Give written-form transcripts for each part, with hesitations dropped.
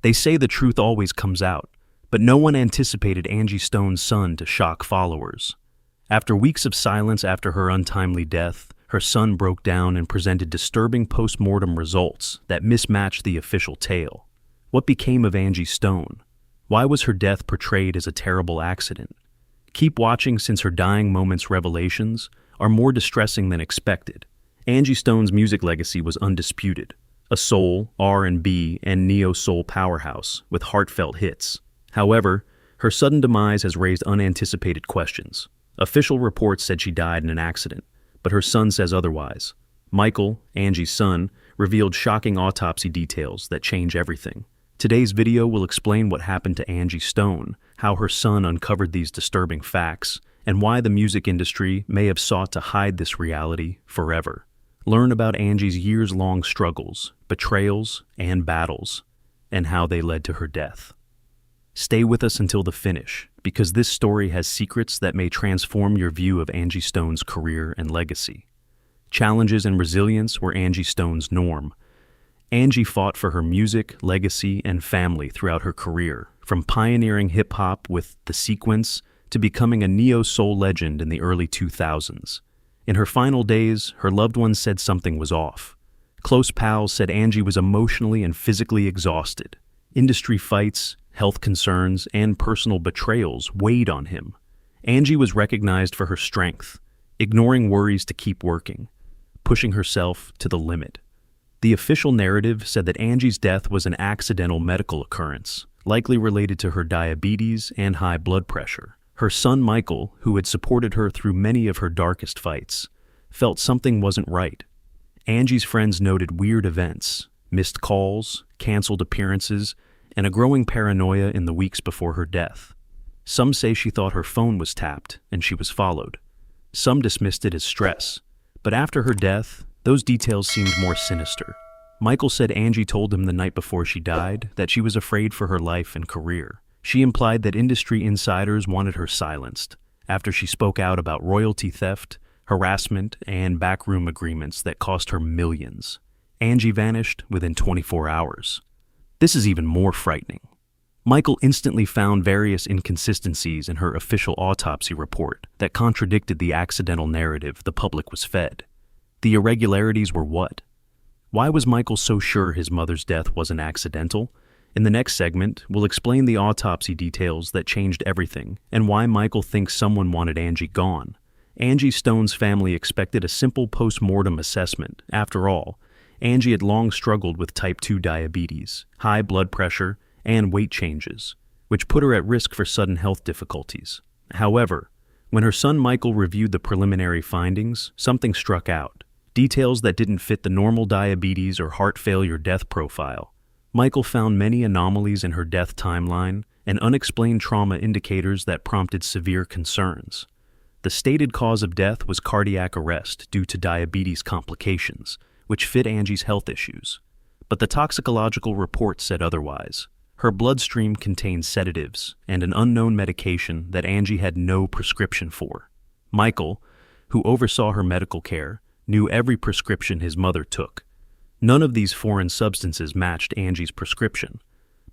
They say the truth always comes out, but no one anticipated Angie Stone's son to shock followers. After weeks of silence after her untimely death, her son broke down and presented disturbing post-mortem results that mismatched the official tale. What became of Angie Stone? Why was her death portrayed as a terrible accident? Keep watching, since her dying moments revelations are more distressing than expected. Angie Stone's music legacy was undisputed. A soul, R&B, and neo-soul powerhouse with heartfelt hits. However, her sudden demise has raised unanticipated questions. Official reports said she died in an accident, but her son says otherwise. Michael, Angie's son, revealed shocking autopsy details that change everything. Today's video will explain what happened to Angie Stone, how her son uncovered these disturbing facts, and why the music industry may have sought to hide this reality forever. Learn about Angie's years-long struggles, betrayals, and battles, and how they led to her death. Stay with us until the finish, because this story has secrets that may transform your view of Angie Stone's career and legacy. Challenges and resilience were Angie Stone's norm. Angie fought for her music, legacy, and family throughout her career, from pioneering hip-hop with The Sequence to becoming a neo-soul legend in the early 2000s. In her final days, her loved ones said something was off. Close pals said Angie was emotionally and physically exhausted. Industry fights, health concerns, and personal betrayals weighed on him. Angie was recognized for her strength, ignoring worries to keep working, pushing herself to the limit. The official narrative said that Angie's death was an accidental medical occurrence, likely related to her diabetes and high blood pressure. Her son Michael, who had supported her through many of her darkest fights, felt something wasn't right. Angie's friends noted weird events, missed calls, canceled appearances, and a growing paranoia in the weeks before her death. Some say she thought her phone was tapped and she was followed. Some dismissed it as stress, but after her death, those details seemed more sinister. Michael said Angie told him the night before she died that she was afraid for her life and career. She implied that industry insiders wanted her silenced after she spoke out about royalty theft, harassment, and backroom agreements that cost her millions. Angie vanished within 24 hours. This is even more frightening. Michael instantly found various inconsistencies in her official autopsy report that contradicted the accidental narrative the public was fed. The irregularities were what? Why was Michael so sure his mother's death wasn't accidental? In the next segment, we'll explain the autopsy details that changed everything and why Michael thinks someone wanted Angie gone. Angie Stone's family expected a simple post-mortem assessment. After all, Angie had long struggled with type 2 diabetes, high blood pressure, and weight changes, which put her at risk for sudden health difficulties. However, when her son Michael reviewed the preliminary findings, something struck out. Details that didn't fit the normal diabetes or heart failure death profile. Michael found many anomalies in her death timeline and unexplained trauma indicators that prompted severe concerns. The stated cause of death was cardiac arrest due to diabetes complications, which fit Angie's health issues. But the toxicological report said otherwise. Her bloodstream contained sedatives and an unknown medication that Angie had no prescription for. Michael, who oversaw her medical care, knew every prescription his mother took. None of these foreign substances matched Angie's prescription.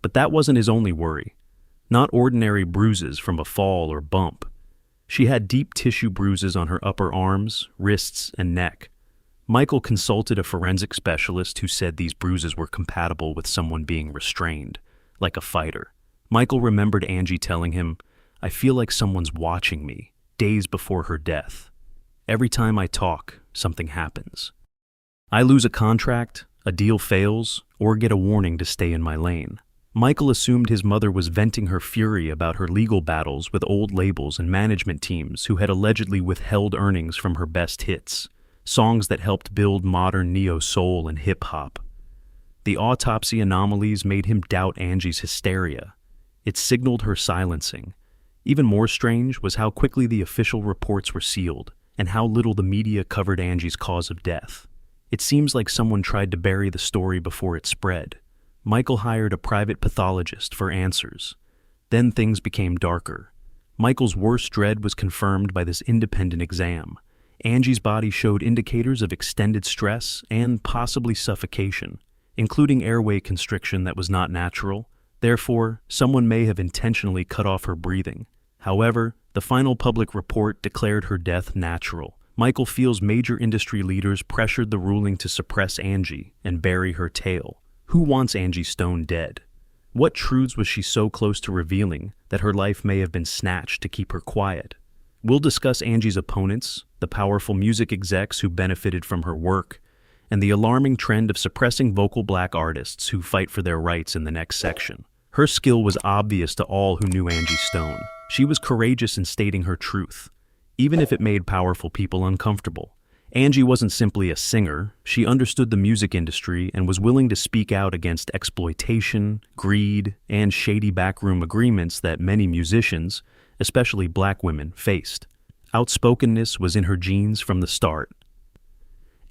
But that wasn't his only worry. Not ordinary bruises from a fall or bump. She had deep tissue bruises on her upper arms, wrists, and neck. Michael consulted a forensic specialist who said these bruises were compatible with someone being restrained, like a fighter. Michael remembered Angie telling him, "I feel like someone's watching me," days before her death. "Every time I talk, something happens. I lose a contract, a deal fails, or get a warning to stay in my lane." Michael assumed his mother was venting her fury about her legal battles with old labels and management teams who had allegedly withheld earnings from her best hits, songs that helped build modern neo-soul and hip-hop. The autopsy anomalies made him doubt Angie's hysteria. It signaled her silencing. Even more strange was how quickly the official reports were sealed, and how little the media covered Angie's cause of death. It seems like someone tried to bury the story before it spread. Michael hired a private pathologist for answers. Then things became darker. Michael's worst dread was confirmed by this independent exam. Angie's body showed indicators of extended stress and possibly suffocation, including airway constriction that was not natural, Therefore, someone may have intentionally cut off her breathing. However, the final public report declared her death natural. Michael feels major industry leaders pressured the ruling to suppress Angie and bury her tale. Who wants Angie Stone dead? What truths was she so close to revealing that her life may have been snatched to keep her quiet? We'll discuss Angie's opponents, the powerful music execs who benefited from her work, and the alarming trend of suppressing vocal black artists who fight for their rights in the next section. Her skill was obvious to all who knew Angie Stone. She was courageous in stating her truth, even if it made powerful people uncomfortable. Angie wasn't simply a singer, she understood the music industry and was willing to speak out against exploitation, greed, and shady backroom agreements that many musicians, especially black women, faced. Outspokenness was in her genes from the start.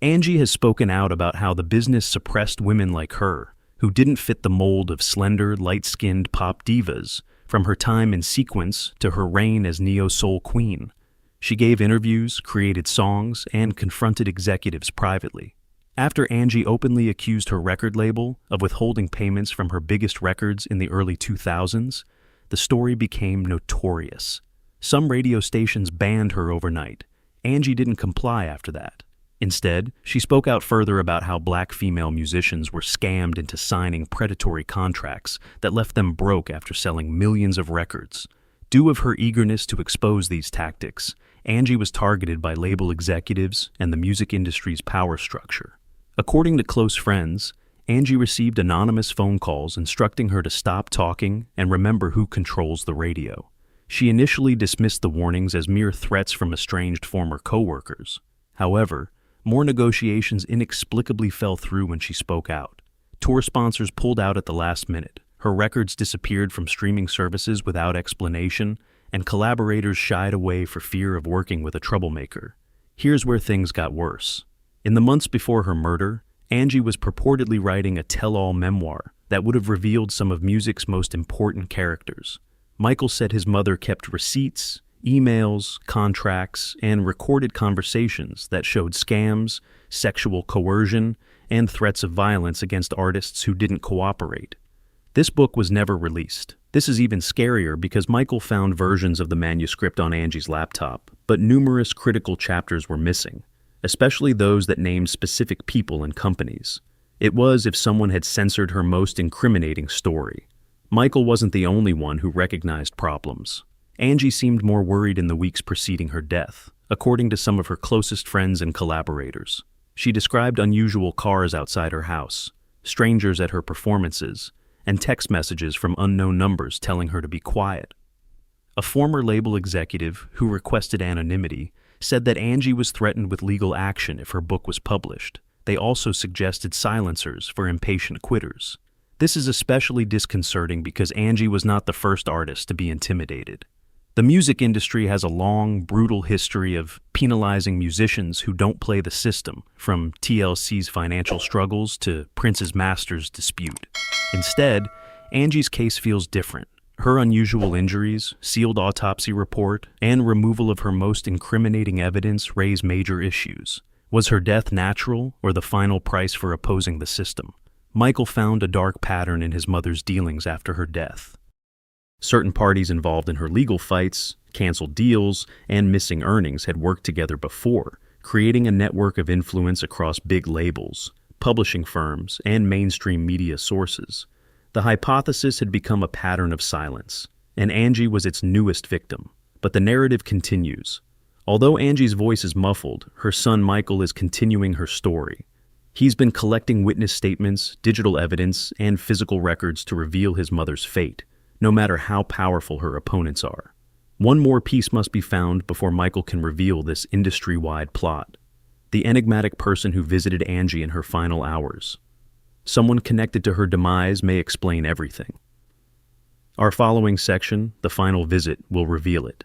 Angie has spoken out about how the business suppressed women like her, who didn't fit the mold of slender, light-skinned pop divas, from her time in Sequence to her reign as neo-soul queen. She gave interviews, created songs, and confronted executives privately. After Angie openly accused her record label of withholding payments from her biggest records in the early 2000s, the story became notorious. Some radio stations banned her overnight. Angie didn't comply after that. Instead, she spoke out further about how black female musicians were scammed into signing predatory contracts that left them broke after selling millions of records. Due of her eagerness to expose these tactics, Angie was targeted by label executives and the music industry's power structure. According to close friends, Angie received anonymous phone calls instructing her to stop talking and remember who controls the radio. She initially dismissed the warnings as mere threats from estranged former co-workers. However, more negotiations inexplicably fell through when she spoke out. Tour sponsors pulled out at the last minute. Her records disappeared from streaming services without explanation, and collaborators shied away for fear of working with a troublemaker. Here's where things got worse. In the months before her murder, Angie was purportedly writing a tell-all memoir that would have revealed some of music's most important characters. Michael said his mother kept receipts, emails, contracts, and recorded conversations that showed scams, sexual coercion, and threats of violence against artists who didn't cooperate. This book was never released. This is even scarier because Michael found versions of the manuscript on Angie's laptop, but numerous critical chapters were missing, especially those that named specific people and companies. It was as if someone had censored her most incriminating story. Michael wasn't the only one who recognized problems. Angie seemed more worried in the weeks preceding her death, according to some of her closest friends and collaborators. She described unusual cars outside her house, strangers at her performances, and text messages from unknown numbers telling her to be quiet. A former label executive, who requested anonymity, said that Angie was threatened with legal action if her book was published. They also suggested silencers for impatient quitters. This is especially disconcerting because Angie was not the first artist to be intimidated. The music industry has a long, brutal history of penalizing musicians who don't play the system, from TLC's financial struggles to Prince's Masters dispute. Instead, Angie's case feels different. Her unusual injuries, sealed autopsy report, and removal of her most incriminating evidence raise major issues. Was her death natural or the final price for opposing the system? Michael found a dark pattern in his mother's dealings after her death. Certain parties involved in her legal fights, canceled deals, and missing earnings had worked together before, creating a network of influence across big labels, publishing firms, and mainstream media sources. The hypothesis had become a pattern of silence, and Angie was its newest victim. But the narrative continues. Although Angie's voice is muffled, her son Michael is continuing her story. He's been collecting witness statements, digital evidence, and physical records to reveal his mother's fate, no matter how powerful her opponents are. One more piece must be found before Michael can reveal this industry-wide plot. The enigmatic person who visited Angie in her final hours. Someone connected to her demise may explain everything. Our following section, The Final Visit, will reveal it.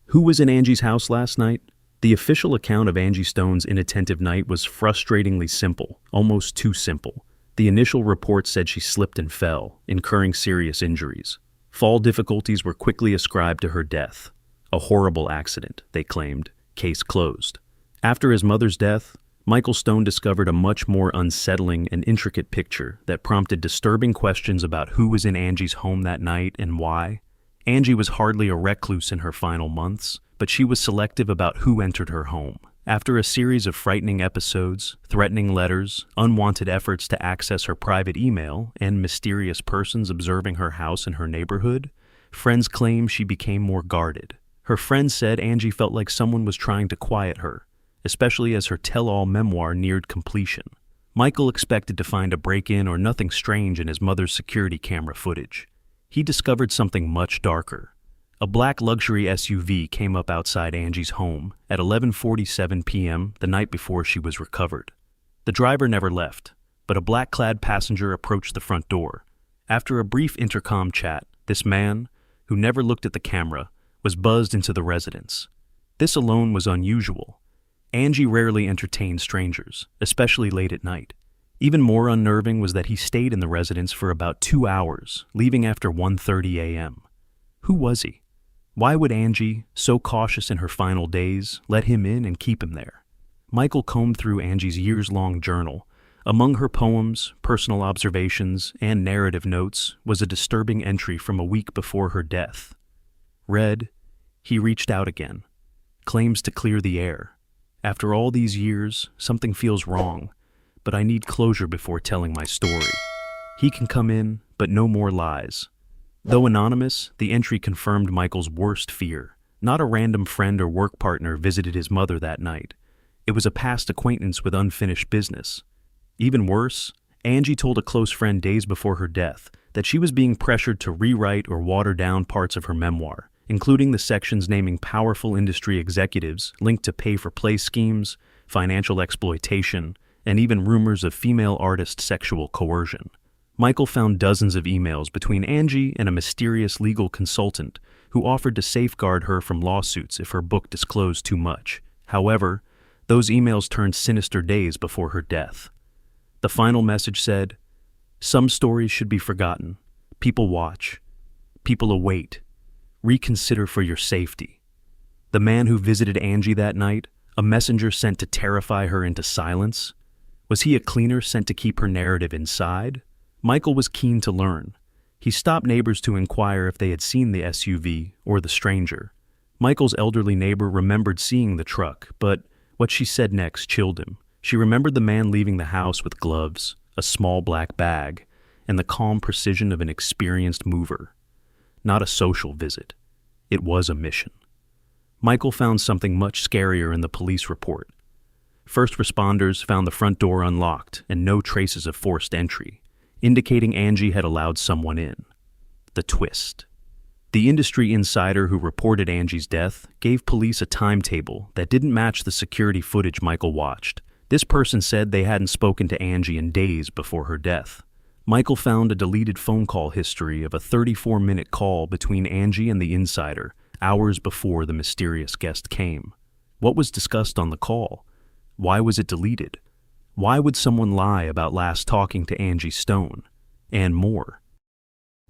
Who was in Angie's house last night? The official account of Angie Stone's inattentive night was frustratingly simple, almost too simple. The initial report said she slipped and fell, incurring serious injuries. Fall difficulties were quickly ascribed to her death. A horrible accident, they claimed. Case closed. After his mother's death, Michael Stone discovered a much more unsettling and intricate picture that prompted disturbing questions about who was in Angie's home that night and why. Angie was hardly a recluse in her final months, but she was selective about who entered her home. After a series of frightening episodes, threatening letters, unwanted efforts to access her private email, and mysterious persons observing her house and her neighborhood, friends claim she became more guarded. Her friends said Angie felt like someone was trying to quiet her, especially as her tell-all memoir neared completion. Michael expected to find a break-in or nothing strange in his mother's security camera footage. He discovered something much darker. A black luxury SUV came up outside Angie's home at 11:47 p.m. the night before she was recovered. The driver never left, but a black-clad passenger approached the front door. After a brief intercom chat, this man, who never looked at the camera, was buzzed into the residence. This alone was unusual. Angie rarely entertained strangers, especially late at night. Even more unnerving was that he stayed in the residence for about 2 hours, leaving after 1:30 a.m. Who was he? Why would Angie, so cautious in her final days, let him in and keep him there? Michael combed through Angie's years-long journal. Among her poems, personal observations, and narrative notes was a disturbing entry from a week before her death. Read, "He reached out again. Claims to clear the air. After all these years, something feels wrong, but I need closure before telling my story. He can come in, but no more lies." Though anonymous, the entry confirmed Michael's worst fear. Not a random friend or work partner visited his mother that night. It was a past acquaintance with unfinished business. Even worse, Angie told a close friend days before her death that she was being pressured to rewrite or water down parts of her memoir, including the sections naming powerful industry executives linked to pay-for-play schemes, financial exploitation, and even rumors of female artist sexual coercion. Michael found dozens of emails between Angie and a mysterious legal consultant who offered to safeguard her from lawsuits if her book disclosed too much. However, those emails turned sinister days before her death. The final message said, "Some stories should be forgotten. People watch. People await. Reconsider for your safety." The man who visited Angie that night, a messenger sent to terrify her into silence? Was he a cleaner sent to keep her narrative inside? Michael was keen to learn. He stopped neighbors to inquire if they had seen the SUV or the stranger. Michael's elderly neighbor remembered seeing the truck, but what she said next chilled him. She remembered the man leaving the house with gloves, a small black bag, and the calm precision of an experienced mover. Not a social visit. It was a mission. Michael found something much scarier in the police report. First responders found the front door unlocked and no traces of forced entry, indicating Angie had allowed someone in. The twist. The industry insider who reported Angie's death gave police a timetable that didn't match the security footage Michael watched. This person said they hadn't spoken to Angie in days before her death. Michael found a deleted phone call history of a 34-minute call between Angie and the insider, hours before the mysterious guest came. What was discussed on the call? Why was it deleted? Why would someone lie about last talking to Angie Stone? And more.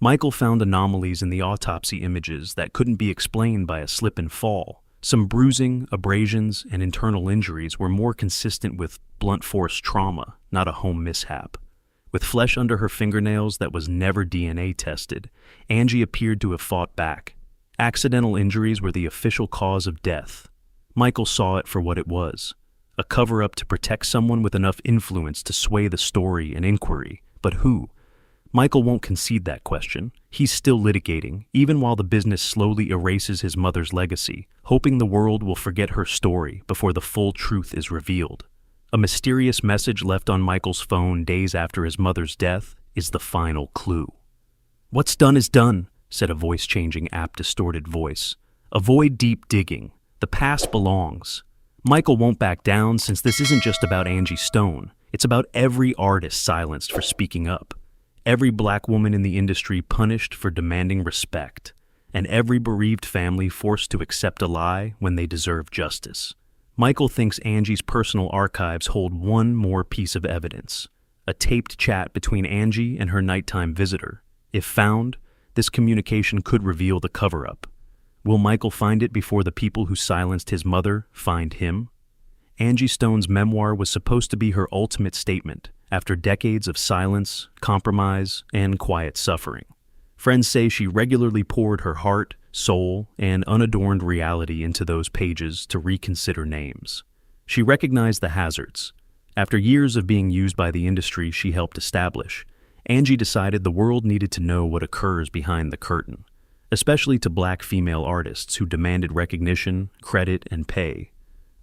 Michael found anomalies in the autopsy images that couldn't be explained by a slip and fall. Some bruising, abrasions, and internal injuries were more consistent with blunt force trauma, not a home mishap. With flesh under her fingernails that was never DNA tested, Angie appeared to have fought back. Accidental injuries were the official cause of death. Michael saw it for what it was. A cover-up to protect someone with enough influence to sway the story and inquiry. But who? Michael won't concede that question. He's still litigating, even while the business slowly erases his mother's legacy, hoping the world will forget her story before the full truth is revealed. A mysterious message left on Michael's phone days after his mother's death is the final clue. "What's done is done," said a voice-changing, app-distorted voice. "Avoid deep digging. The past belongs." Michael won't back down since this isn't just about Angie Stone. It's about every artist silenced for speaking up, every black woman in the industry punished for demanding respect, and every bereaved family forced to accept a lie when they deserve justice. Michael thinks Angie's personal archives hold one more piece of evidence, a taped chat between Angie and her nighttime visitor. If found, this communication could reveal the cover-up. Will Michael find it before the people who silenced his mother find him? Angie Stone's memoir was supposed to be her ultimate statement after decades of silence, compromise, and quiet suffering. Friends say she regularly poured her heart, soul, and unadorned reality into those pages to reconsider names. She recognized the hazards. After years of being used by the industry she helped establish, Angie decided the world needed to know what occurs behind the curtain, especially to Black female artists who demanded recognition, credit, and pay.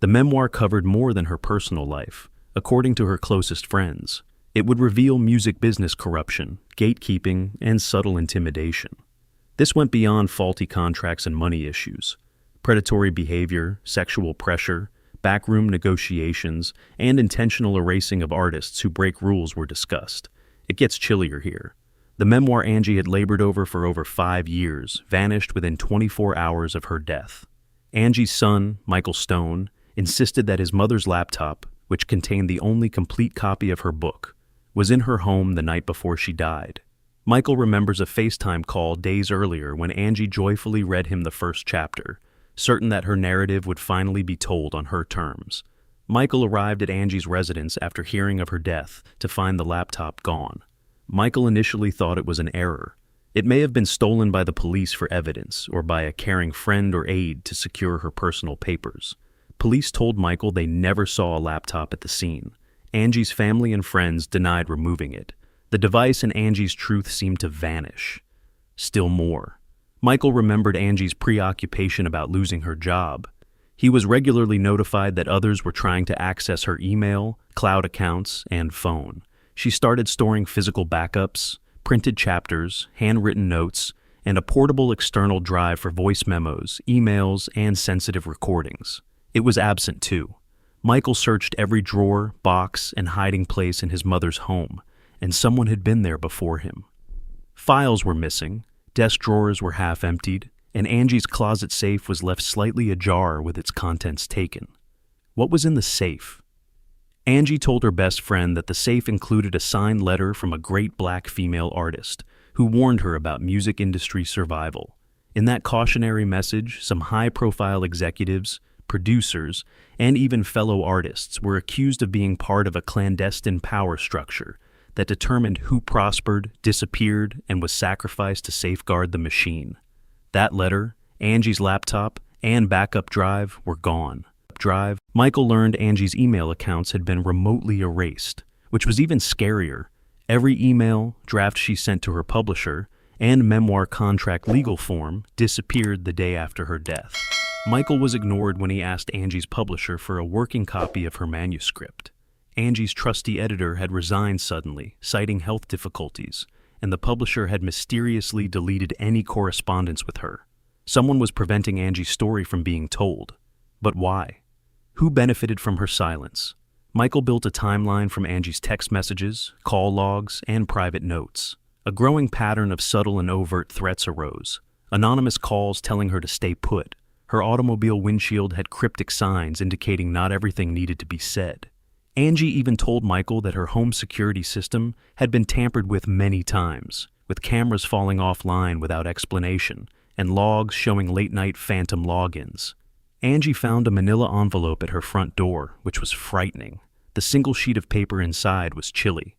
The memoir covered more than her personal life. According to her closest friends, it would reveal music business corruption, gatekeeping, and subtle intimidation. This went beyond faulty contracts and money issues. Predatory behavior, sexual pressure, backroom negotiations, and intentional erasing of artists who break rules were discussed. It gets chillier here. The memoir Angie had labored over for over 5 years vanished within 24 hours of her death. Angie's son, Michael Stone, insisted that his mother's laptop, which contained the only complete copy of her book, was in her home the night before she died. Michael remembers a FaceTime call days earlier when Angie joyfully read him the first chapter, certain that her narrative would finally be told on her terms. Michael arrived at Angie's residence after hearing of her death to find the laptop gone. Michael initially thought it was an error. It may have been stolen by the police for evidence or by a caring friend or aide to secure her personal papers. Police told Michael they never saw a laptop at the scene. Angie's family and friends denied removing it. The device and Angie's truth seemed to vanish. Still more. Michael remembered Angie's preoccupation about losing her job. He was regularly notified that others were trying to access her email, cloud accounts, and phone. She started storing physical backups, printed chapters, handwritten notes, and a portable external drive for voice memos, emails, and sensitive recordings. It was absent too. Michael searched every drawer, box, and hiding place in his mother's home, and someone had been there before him. Files were missing, desk drawers were half emptied, and Angie's closet safe was left slightly ajar with its contents taken. What was in the safe? Angie told her best friend that the safe included a signed letter from a great Black female artist who warned her about music industry survival. In that cautionary message, some high-profile executives, producers, and even fellow artists were accused of being part of a clandestine power structure that determined who prospered, disappeared, and was sacrificed to safeguard the machine. That letter, Angie's laptop, and backup drive were gone. Michael learned Angie's email accounts had been remotely erased, which was even scarier. Every email, draft she sent to her publisher, and memoir contract legal form disappeared the day after her death. Michael was ignored when he asked Angie's publisher for a working copy of her manuscript. Angie's trusty editor had resigned suddenly, citing health difficulties, and the publisher had mysteriously deleted any correspondence with her. Someone was preventing Angie's story from being told. But why? Who benefited from her silence? Michael built a timeline from Angie's text messages, call logs, and private notes. A growing pattern of subtle and overt threats arose. Anonymous calls telling her to stay put. Her automobile windshield had cryptic signs indicating not everything needed to be said. Angie even told Michael that her home security system had been tampered with many times, with cameras falling offline without explanation and logs showing late-night phantom logins. Angie found a manila envelope at her front door, which was frightening. The single sheet of paper inside was chilly.